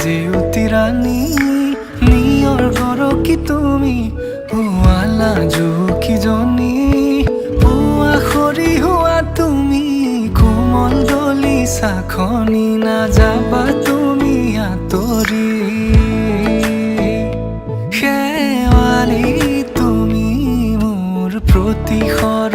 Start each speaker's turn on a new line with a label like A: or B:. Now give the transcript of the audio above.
A: জেউতি ৰাণী নিয়ৰ গৰকি তুমি পুৱালা জুকিজনী পুৱা খৰি হোৱা তুমি কোমল দলি চাখনি নাযাবা তুমি আঁতৰি শেৱালি তুমি মোৰ প্ৰতিশৰ